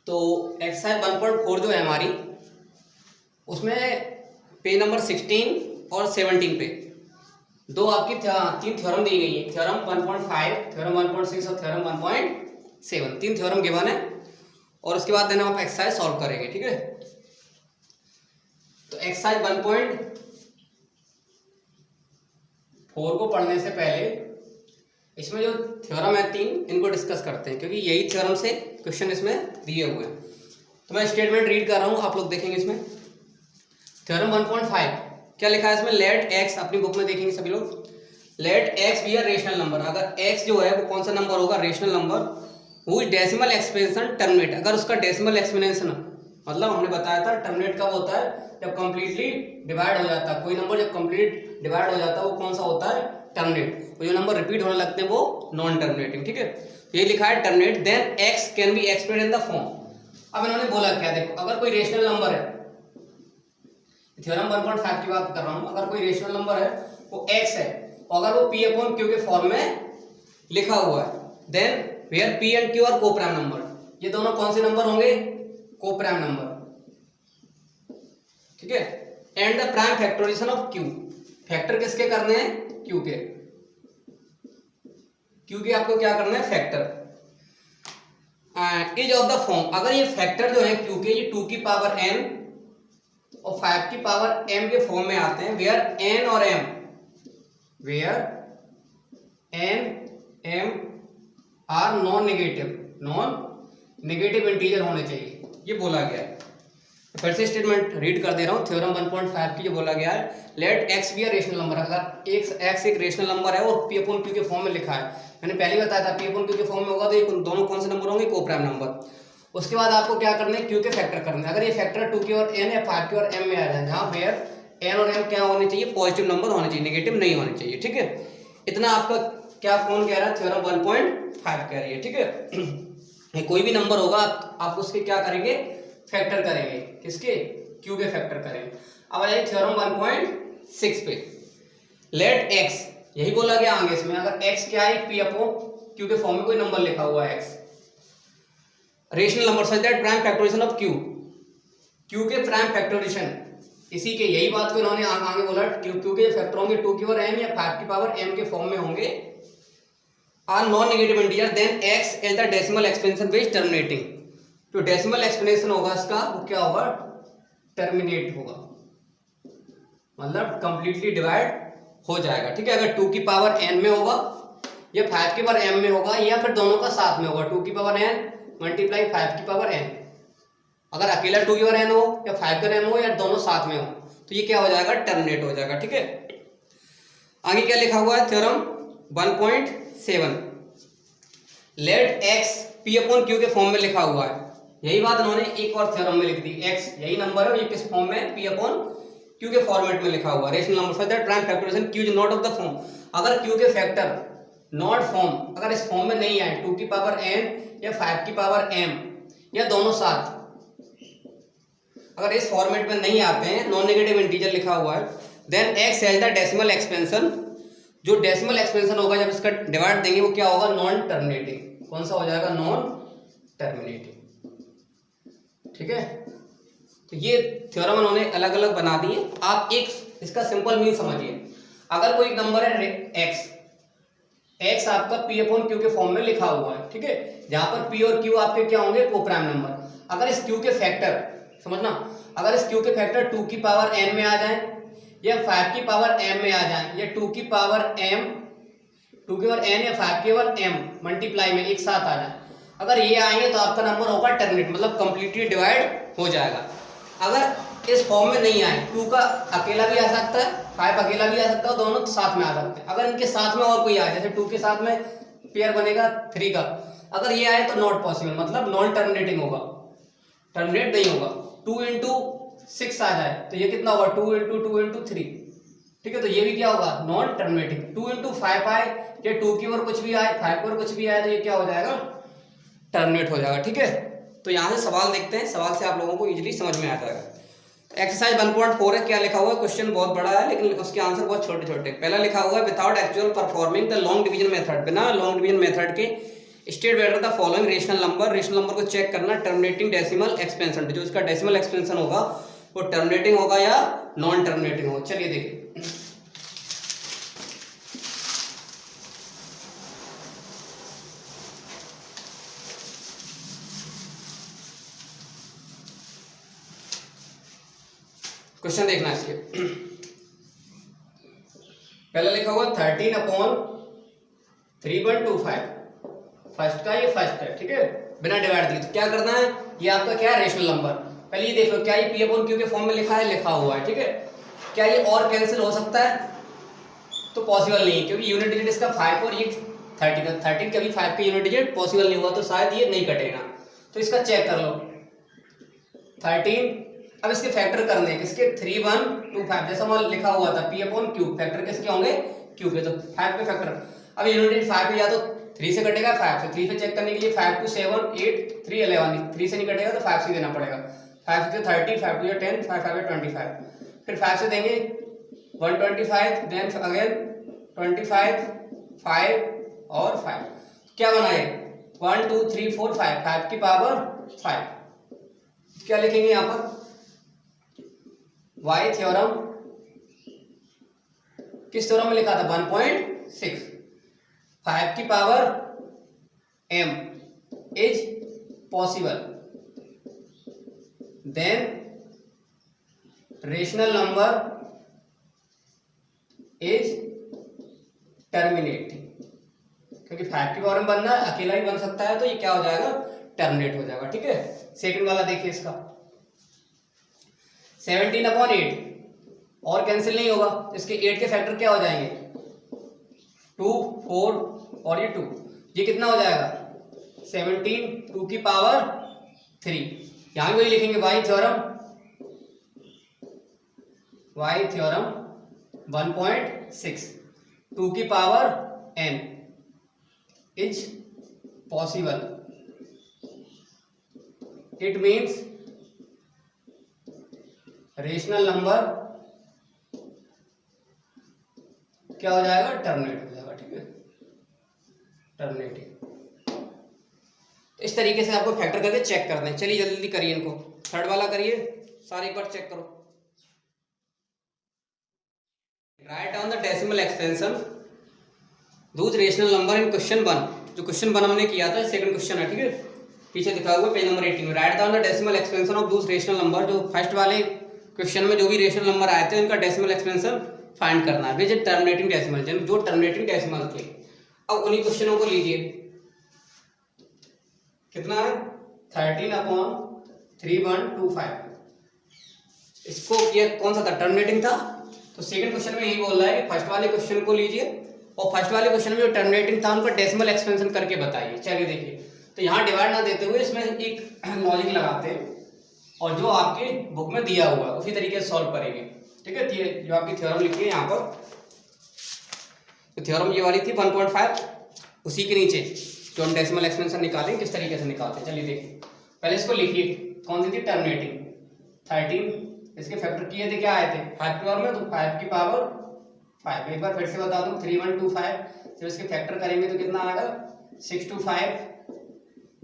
तो एक्सरसाइज 1.4 जो है हमारी, उसमें पेज नंबर 16 और 17 पे दो आपकी तीन थ्योरम दी गई है। थ्योरम 1.5, थ्योरम 1.6 और थ्योरम 1.7, तीन थ्योरम गिवन है और उसके बाद देना आप एक्सरसाइज सॉल्व करेंगे। ठीक है, तो एक्सरसाइज 1.4 को पढ़ने से पहले इसमें जो थ्योरम है तीन, इनको डिस्कस करते हैं, क्योंकि यही थ्योरम से क्वेश्चन इसमें दिए हुए हैं। तो मैं स्टेटमेंट रीड कर रहा हूं, आप लोग देखेंगे इसमें। थ्योरम 1.5 क्या लिखा है इसमें? लेट एक्स, अपनी बुक में देखेंगे सभी लोग, let x be a rational number. अगर एक्स जो है वो कौन सा नंबर होगा? Rational number. Whose decimal expansion terminate, अगर उसका डेसिमल एक्सपेंशन, मतलब हमने बताया था टर्मिनेट कब होता है? जब कंप्लीटली डिवाइड हो जाता है। कोई नंबर जब कंप्लीट डिवाइड हो जाता है वो कौन सा होता है? टर्मिनेट। जो नंबर रिपीट होने लगते हैं वो नॉन टर्मिनेटिंग। ठीक है, ये लिखा है terminate. Then x can be expressed in the form. अब इन्होंने बोला क्या? देखो, अगर कोई रेशनल नंबर है, थ्योरम 1.5 की बात कर रहा हूं, अगर कोई रेशनल नंबर है वो x है और अगर वो p अपॉन q के फॉर्म में लिखा हुआ है, then where p and q are coprime number. ये दोनों कौन से नंबर होंगे? Coprime number. ठीक है, and the prime factorization of q, factor किसके करने हैं? q के। q के आपको क्या करना है? Factor. Is of the form, अगर ये फैक्टर जो है q के, ये 2 की पावर n और 5 की पावर m के फॉर्म में आते हैं, वेयर n और m, where n m are non negative integer होने चाहिए, ये बोला गया है। फिर से स्टेटमेंट रीड कर दे रहा हूँ। थ्योरम 1.5 की जो बोला गया है, let x be a rational number. अगर x एक रेशनल नंबर है और p अपॉन q के फॉर्म में लिखा है, मैंने पहले बताया था p अपॉन q के फॉर्म में होगा तो ये दोनों कौन से नंबर होंगे? Coprime number. उसके बाद आपको क्या करना है? q के फैक्टर करने। अगर ये फैक्टर 2 की और n या 5 की और m में आ जाए, जहां वेयर n और m क्या होने चाहिए? पॉजिटिव नंबर होने चाहिए, नेगेटिव नहीं होने चाहिए। ठीक है, इतना आपका क्या कौन कह रहा है? थ्योरम 1.5 कह रही है। ठीक है, कोई भी नंबर होगा आप उसके क्या करेंगे? फैक्टर करेंगे। किसके? q के फैक्टर करेंगे। अब आ जाइए थ्योरम 1.6 पे। लेट x, यही बोला गया आगे इसमें, अगर x क्या है? p अपॉन q के फॉर्म में कोई नंबर लिखा हुआ है x, rational number such that prime factorization of q के प्राइम फैक्टराइजेशन, इसी के यही बात को इन्होंने आगे बोला, q के फैक्टर होंगे 2 की पावर n या 5 की पावर m के फॉर्म में होंगे, are non negative integer, then x is the decimal expansion which terminating. जो डेसिमल एक्सपेंशन होगा इसका वो क्या होगा? टर्मिनेट होगा, मतलब कंप्लीटली डिवाइड हो जाएगा। ठीक है, अगर 2 की पावर n में होगा या 5 की पावर m में होगा या फिर दोनों का साथ में होगा, 2 की पावर n मल्टीप्लाई 5 की पावर n। अगर अकेला 2 की पावर n हो या 5 की पावर m हो या दोनों साथ में हो तो ये क्या हो जाएगा? टर्मिनेट हो जाएगा। ठीक है, आगे क्या लिखा हुआ है? Theorem 1.7, let x p upon q के फॉर्म में लिखा हुआ है। यही बात उन्होंने एक और थ्योरम में लिख दी। x यही नंबर है, ये किस फॉर्म में? p अपॉन q के फॉर्मेट में लिखा हुआ है, rational number such that prime factorization q is not of the form. अगर q के फैक्टर नॉट फॉर्म, अगर इस फॉर्म में नहीं आए, 2 की पावर n या 5 की पावर m या दोनों साथ, अगर इस फॉर्मेट में नहीं आते हैं, नॉन नेगेटिव इंटीजर लिखा हुआ है, then x has the decimal expansion. जो डेसिमल एक्सपेंशन होगा जब इसका डिवाइड देंगे वो क्या होगा? Non terminating. कौन सा हो जाएगा? Non terminating. ठीक है, तो ये थ्योरम उन्होंने अलग अलग बना दिए। आप एक इसका सिंपल मीन समझिए। अगर कोई नंबर है x आपका p अपॉन q के फॉर्म में लिखा हुआ है, ठीक है, जहां पर p और q आपके क्या होंगे? Coprime number. अगर इस q के फैक्टर, समझना, अगर इस q के फैक्टर 2 की पावर n में आ जाए या 5 की पावर m में आ जाए या 2 की पावर n या 5 की पावर m मल्टीप्लाई में एक साथ आ जाए, अगर ये आएंगे तो आपका नंबर होगा टर्मिनेट, मतलब कंप्लीटली डिवाइड हो जाएगा। अगर इस फॉर्म में नहीं आए, 2 का अकेला भी आ सकता है, 5 अकेला भी आ सकता है, दोनों साथ में आ सकते हैं। अगर इनके साथ में और कोई आए, जैसे 2 के साथ में पेयर बनेगा 3 का, अगर ये आए तो नॉट पॉसिबल, मतलब नॉन टर्मिनेटिंग होगा, टर्मिनेट नहीं होगा। 2 इंटू 6 आ जाए तो ये कितना होगा? 2 इंटू 2 इंटू 3। ठीक है, तो ये भी क्या होगा? Non terminating. 2 इंटू 5 आए या 2 की ओर कुछ भी आए, 5 की ओर कुछ भी आए तो ये क्या हो जाएगा? टर्मिनेट हो जाएगा। ठीक है, तो यहाँ से सवाल देखते हैं, सवाल से आप लोगों को इजीली समझ में आ जाएगा। एक्सरसाइज 1.4 है, क्या लिखा हुआ है? क्वेश्चन बहुत बड़ा है लेकिन उसके आंसर बहुत छोटे छोटे। पहला लिखा हुआ है, without actual performing the long division method, बिना लॉन्ग डिवीजन मेथड के state whether the following rational number को चेक करना टर्मिनेटिंग डेसिमल एक्सपेंशन, जो इसका डेसिमल एक्सपेंशन होगा वो टर्मिनेटिंग होगा या नॉन टर्मिनेटिंग होगा। चलिए देखिए क्वेश्चन देखना इसके। पहले लिखा हुआ 13/3125, फर्स्ट का ये फर्स्ट है, ठीक है, बिना डिवाइड दिए। तो क्या करना है, ये आपका क्या है रेशनल नंबर। पहले ये देख लो क्या ये P अपॉन Q के फॉर्म में लिखा है, लिखा हुआ है, ठीक है। क्या ये और कैंसिल हो सकता है, तो पॉसिबल नहीं है, क्योंकि यूनिट डिजिट इसका 5 और ये 13 कभी 5 का यूनिट डिजिट पॉसिबल नहीं हुआ, तो शायद ये नहीं कटेगा। तो इसका चेक कर लो 13। अब इसके फैक्टर करने हैं किसके, 3125, जैसा वहां लिखा हुआ था P अपॉन Q, फैक्टर किसके होंगे, Q के, तो 5 पे फैक्टर। अब यूनिट डिजिट 5 पे या तो 3 से कटेगा, 5 से। 3 से चेक करने के लिए 5 2 7 8 3 11, 3 से नहीं कटेगा तो 5 से देना पड़ेगा। 5 से 30, 5 2 10, 5 5 25, फिर 5 से देंगे 125, देन अगेन 25, 5 और 5, क्या बनाए 1 2 3 4 5, 5 की पावर 5। क्या लिखेंगे यहाँ पर, वाई थ्योरम किस थ्योरम में लिखा था, 1.6, 5 की power m is possible, then rational number is terminating, क्योंकि 5 की पावर में बनना है, अकेला ही बन सकता है, तो ये क्या हो जाएगा, टर्मिनेट हो जाएगा, ठीक है। सेकंड वाला देखिए इसका 17/8 और कैंसिल नहीं होगा, इसके 8 के फैक्टर क्या हो जाएंगे, 2 4 और ये 2, ये कितना हो जाएगा 17 2 की पावर 3। यहां भी वही लिखेंगे वाई थ्योरम 1.6 2 की power n is possible, it means rational number क्या हो जाएगा, टर्मिनेट हो जाएगा, ठीक है, टर्मिनेटिंग। इस तरीके से आपको फैक्टर करके चेक करना है। चलिए जल्दी करिए इनको, थर्ड वाला करिए, सारे एक बार चेक करो। Write down the decimal expansion Dooj rational number in question 1, जो क्वेश्चन 1 हमने किया था, सेकंड क्वेश्चन है, ठीक है, पीछे दिखा हुआ पेज नंबर 18 में। Write down the decimal expansion of Dooj rational number, जो फर्स्ट वाले क्वेश्चन में जो भी रेशनल नंबर आए थे उनका डेसिमल एक्सपेंशन फाइंड करना है, विच टर्मिनेटिंग डेसिमल, जो टर्मिनेटिंग डेसिमल थे। अब उन्हीं क्वेश्चनों को लीजिए, कितना है 13/3125, इसको ये कौन सा था, टर्मिनेटिंग था, तो सेकंड क्वेश्चन में यही बोल रहा है कि फर्स्ट वाले क्वेश्चन को लीजिए और फर्स्ट वाले क्वेश्चन में जो टर्मिनेटिंग था उनका डेसिमल एक्सपेंशन करके बताइए। चलिए देखिए, तो यहाँ डिवाइड ना देते हुए इसमें एक लॉजिक लगाते हैं और जो आपकी बुक में दिया हुआ है उसी तरीके से सॉल्व करेंगे, ठीक है। जो आपकी थ्योरम लिखी है यहाँ पर, तो थ्योरम ये वाली थी 1.5, उसी के नीचे जो हम डेसिमल एक्सपेंशन निकालेंगे किस तरीके से निकालते हैं। चलिए देखिए, पहले इसको लिखिए, कौन सी थी, टर्मिनेटिंग 13, इसके फैक्टर किए थे, क्या आए थे 5 की पावर में, तो 5 की पावर 5। एक बार फिर से बता दूं 3125, जब इसके फैक्टर करेंगे तो कितना आएगा 625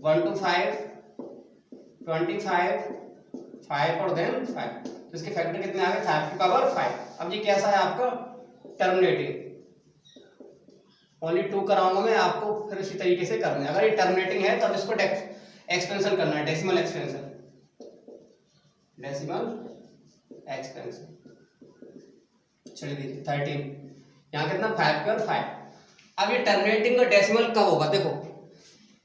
125 25 5 और देन 5, तो इसके फैक्टर कितने आ गए 5 की पावर 5। अब ये कैसा है आपका टर्मिनेटिंग, ओनली 2 कराऊंगा मैं आपको, फिर इसी तरीके से करना है। अगर ये टर्मिनेटिंग है तब इसको एक्सपेंशन करना है, डेसिमल एक्सपेंशन, डेसिमल एक्सपेंशन। चलिए देखिए 13, यहाँ कितना 5 और 5। अब ये टर्मिनेटिंग का डेसिमल कब होगा, देखो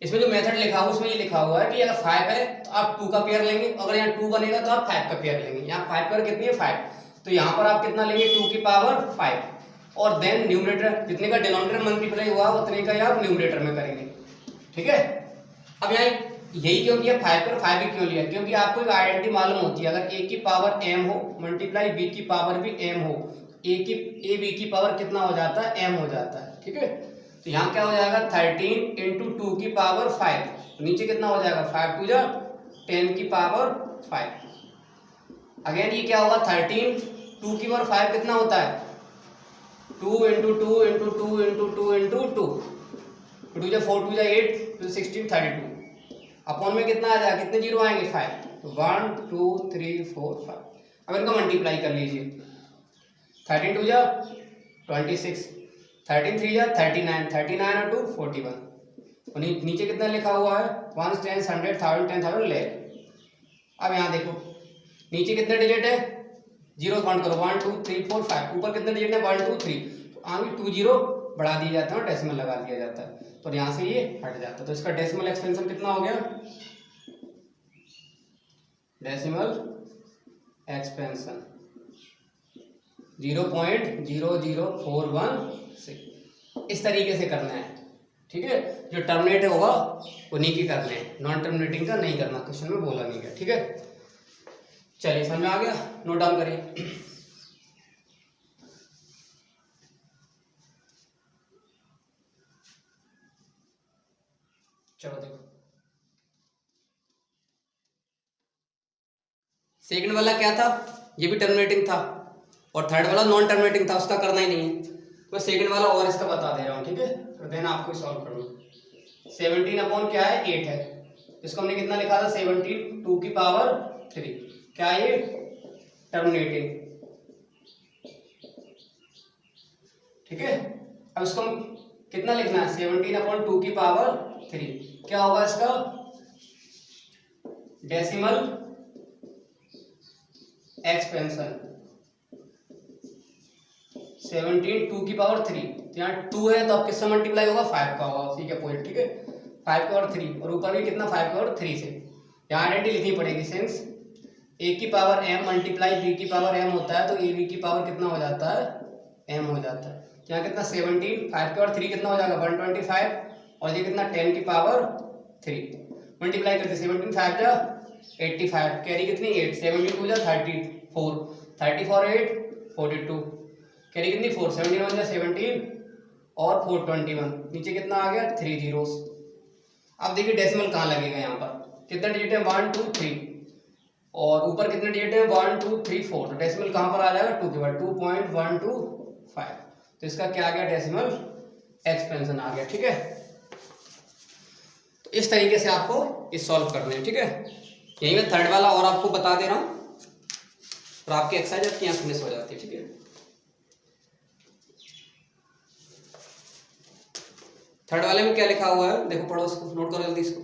इसमें जो मेथड लिखा हुआ उसमें ये लिखा हुआ है कि अगर 5 है तो आप 2 का पेयर लेंगे, अगर यहाँ 2 बनेगा तो आप 5 का पेयर लेंगे। यहाँ 5 पेयर कितनी है 5, तो यहाँ पर आप कितना लेंगे 2 की पावर 5 और देन न्यूमरेटर जितने का डिनोमिनेटर मल्टीप्लाई हुआ उतने का ही आप न्यूमरेटर में करेंगे, ठीक है। अब यहाँ यही क्यों किया 5 पर 5 भी क्यों लिया, क्योंकि आपको एक आइडेंटिटी मालूम होती है, अगर a की पावर m हो मल्टीप्लाई b की पावर भी m हो, a b की पावर कितना हो जाता है m हो जाता है, ठीक है। तो यहाँ क्या हो जाएगा 13 इंटू 2 की पावर 5, नीचे कितना हो जाएगा 5 2 जा 10 की पावर 5। अगेन ये क्या होगा 13 2 की पावर 5 कितना होता है 2 into 2 into 2 into 2 into 2, two जा 4 2 जा 8 2 16 32 अपॉन में कितना आ जाएगा, कितने जीरो आएंगे 5, तो 1 2 3 4 5। अब इनको मल्टीप्लाई कर लीजिए, 13 2 जा 26, 13 3 जा 39, 39 और 2 41। और नीचे कितना लिखा हुआ है, 1 10 100 1000 10,000 लाख। अब यहाँ देखो नीचे कितने डिजिट है, जीरो काउंट करो, 1 2 3 4 5, ऊपर कितने डिजिट है 1 2 3, तो आगे 2 जीरो बढ़ा दिए जाते हैं और डेसिमल लगा दिया जाता है, तो यहाँ से ये हट जाता है। तो इसका डेसिमल एक्सपेंशन कितना हो गया, डेसिमल एक्सपेंशन 0.00416। इस तरीके से करना है, ठीक है। जो टर्मिनेट होगा उन्हीं की करने हैं, नॉन टर्मिनेटिंग का नहीं करना, क्वेश्चन में बोला नहीं गया, ठीक है। चलिए समझ में आ गया, नोट डाउन करिए। चलो देखो, सेकंड वाला क्या था, ये भी टर्मिनेटिंग था, और थर्ड वाला नॉन टर्मिनेटिंग था, उसका करना ही नहीं है। तो सेकंड वाला और इसका बता दे रहा हूँ, ठीक है, तो देन आपको सॉल्व करना। 17 अपॉन क्या है 8 है, इसको हमने कितना लिखा था 17 2 की पावर 3, क्या ये टर्मिनेटिंग, ठीक है। अब इसको हम कितना लिखना है, 17 अपॉन 2 की पावर 3, क्या होगा इसका डेसिमल एक्सपेंशन 17 2 की पावर 3, तो यहाँ 2 है तो अब किससे मल्टीप्लाई होगा 5 का होगा, ठीक है पॉइंट, ठीक है 5 की पावर 3, और ऊपर भी कितना 5 की पावर 3 से, यहाँ आइडेंटिटी लिखनी पड़ेगी, सिंस a की पावर m मल्टीप्लाई b की पावर m होता है, तो ab की पावर कितना हो जाता है m हो जाता है। यहाँ कितना 17 5 की पावर 3 कितना हो जाएगा 125, और ये कितना 10 की पावर 3 मल्टीप्लाई करते 17 5 जा 85, कैरी कितनी 8, 17 2 जा 34, 34 8 42, कैरी कितनी 4, 17 1 जा 17 और 4 21, नीचे कितना आ गया 3 जीरोस। अब देखिए डेसिमल कहाँ लगेगा, यहाँ पर कितने डिजिट है 1 2 3, और ऊपर कितने डिजिट है 1 2 3 4, तो डेसिमल कहाँ पर आ जाएगा 2 के बाद 2.125, तो इसका क्या आ गया डेसिमल एक्सपेंशन आ गया, ठीक है। तो इस तरीके से आपको इस सॉल्व करने हैं, ठीक है। यही मैं थर्ड वाला और आपको बता दे रहा हूँ, और आपकी एक्सरसाइज आपकी यहाँ फिनिश हो जाती है, ठीक है। थर्ड वाले में क्या लिखा हुआ है देखो, पढ़ो उसको, नोट करो जल्दी इसको।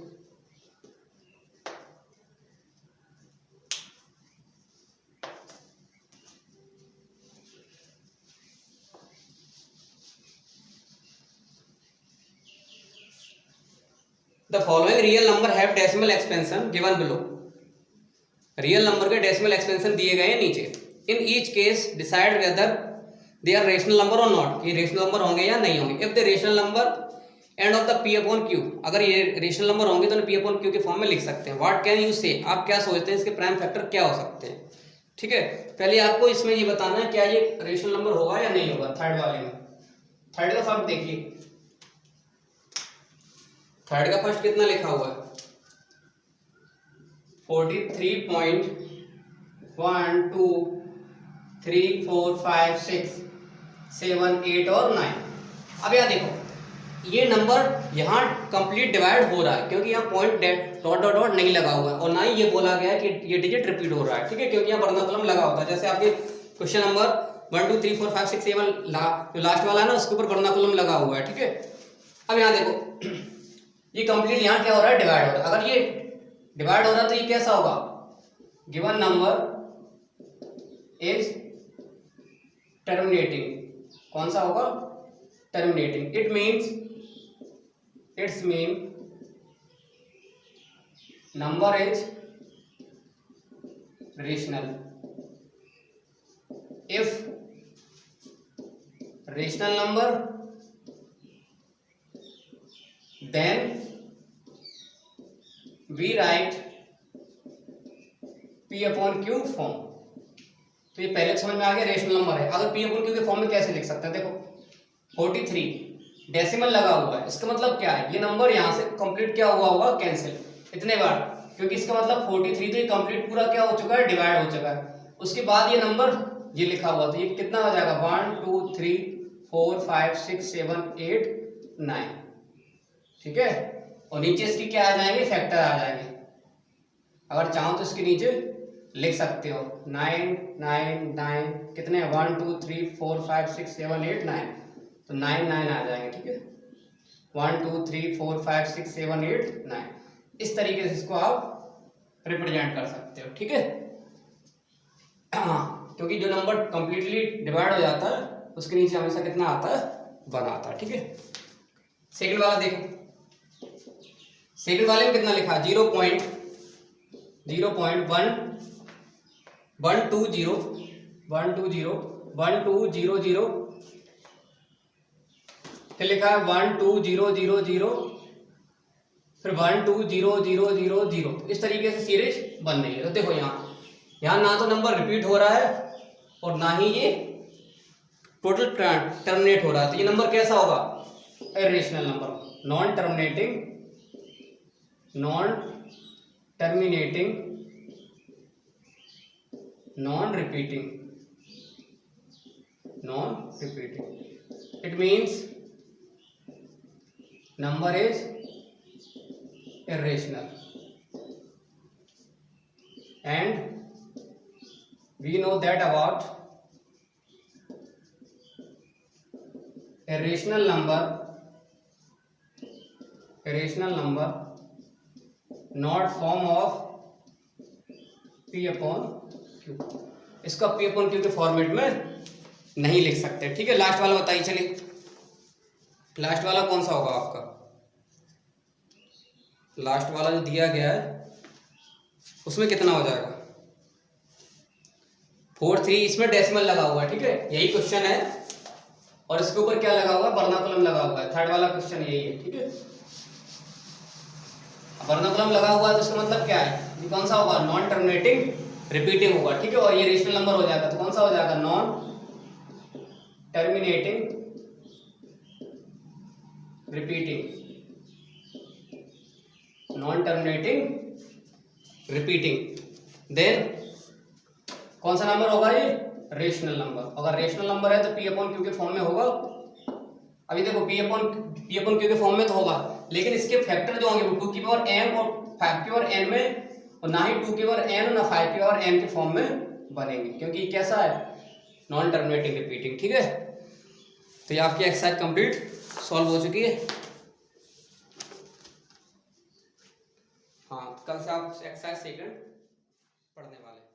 The following real number have decimal expansion given below. Real number के डेसिमल एक्सपेंशन दिए गए हैं नीचे। In each case decide whether they are rational number और नॉट, ये रेशनल नंबर होंगे या नहीं होंगे। If the rational number and of the p upon q, अगर ये रेशनल नंबर होंगे तो पी अपॉन क्यू के फॉर्म में लिख सकते हैं। व्हाट कैन यू से, आप क्या सोचते हैं इसके प्राइम फैक्टर क्या हो सकते हैं, ठीक है। पहले आपको इसमें ये बताना है क्या ये रेशनल नंबर होगा या नहीं होगा। थर्ड वाले में, थर्ड का फर्स्ट देखिए, थर्ड का फर्स्ट कितना लिखा हुआ है 43.1234567 और 9। अब यहाँ देखो ये नंबर यहाँ कंप्लीट डिवाइड हो रहा है, क्योंकि यहाँ पॉइंट डॉट डॉट डॉट नहीं लगा हुआ है, और ना ही ये बोला गया है कि ये डिजिट रिपीट हो रहा है, ठीक है, क्योंकि यहाँ वर्णाकुलम लगा होता है। जैसे आपके क्वेश्चन नंबर 1 2 3 4 5 6 7 जो लास्ट वाला है ना, उसके ऊपर वर्णाकुलम लगा हुआ है, ठीक है। अब यहाँ देखो ये कंप्लीट यहाँ क्या हो रहा है डिवाइड हो रहा है। अगर ये डिवाइड हो रहा है तो ये कैसा होगा, गिवन नंबर इज टर्मिनेटिंग, कौन सा होगा terminating. It means it's mean number is rational. If rational number then we write p upon q form. तो ये पहले समझ में आ गया रेशनल नंबर है। अगर p upon q के फॉर्म में कैसे लिख सकते हैं, देखो 43 डेसिमल लगा हुआ है, इसका मतलब क्या है, ये नंबर यहाँ से कंप्लीट क्या हुआ होगा कैंसिल इतने बार, क्योंकि इसका मतलब 43 तो ये कंप्लीट पूरा क्या हो चुका है डिवाइड हो चुका है। उसके बाद ये नंबर ये लिखा हुआ तो ये कितना हो जाएगा 1 2 3 4 5 6 7 8 9, ठीक है, और नीचे इसकी क्या आ जाएंगे, फैक्टर आ जाएंगे। अगर चाहो तो इसके नीचे लिख सकते हो 9 9 9 कितने 1 2 3 4 5 6 7 8 9, तो 9 9 आ जाएंगे। ठीक है, 1 2 3 4 5 6 7 8 9, इस तरीके से इसको आप रिप्रेजेंट कर सकते हो। ठीक है, हाँ, क्योंकि जो नंबर कंप्लीटली डिवाइड हो जाता है उसके नीचे हमेशा कितना आता है, 1 आता है। ठीक है, सेकंड वाला देखो, सेकंड वाले में कितना लिखा, 0.1 1 2 0 1 2 0 1 2 0 0, फिर लिखा है 1 2 0 0 0, फिर 1 2 0 0 0 0, इस तरीके से सीरीज बन रही है। तो देखो यहाँ ना तो नंबर रिपीट हो रहा है और ना ही ये टोटल टर्मिनेट हो रहा है। तो ये नंबर कैसा होगा, irrational number, non terminating non terminating non repeating it means number is irrational, and we know that about irrational number not form of p upon q, इसका p upon q के format में नहीं लिख सकते। ठीक है, लास्ट वाला बताइए, चलिए लास्ट वाला कौन सा होगा आपका, लास्ट वाला जो दिया गया है उसमें कितना हो जाएगा, 4 3, इसमें डेसिमल लगा हुआ है। ठीक है, यही क्वेश्चन है और इसके ऊपर क्या लगा हुआ है, वर्नाकुलम लगा हुआ है। थर्ड वाला क्वेश्चन यही है। ठीक है, वर्नाकुलम लगा हुआ है तो इसका मतलब क्या है, ये कौन सा होगा, नॉन टर्मिनेटिंग रिपीटिंग होगा। ठीक है, और ये रेशनल नंबर हो जाएगा तो कौन सा हो जाएगा, नॉन टर्मिनेटिंग रिपीटिंग। देन कौन सा नंबर होगा, ये रेशनल नंबर। अगर रेशनल नंबर है तो पी अपॉन क्यू के फॉर्म में होगा। अभी देखो पी अपॉन क्यू के फॉर्म में तो होगा, लेकिन इसके फैक्टर जो होंगे वो 2 की पावर m और 5 की पावर n में, और ना ही 2 की पावर n और ना 5 की पावर m के फॉर्म में बनेंगे, क्योंकि कैसा है, नॉन टर्मिनेटिंग रिपीटिंग। ठीक है, तो ये आपकी एक्सरसाइज कंप्लीट सॉल्व हो चुकी है। हाँ, कल से आप एक्सरसाइज सेकंड पढ़ने वाले हैं।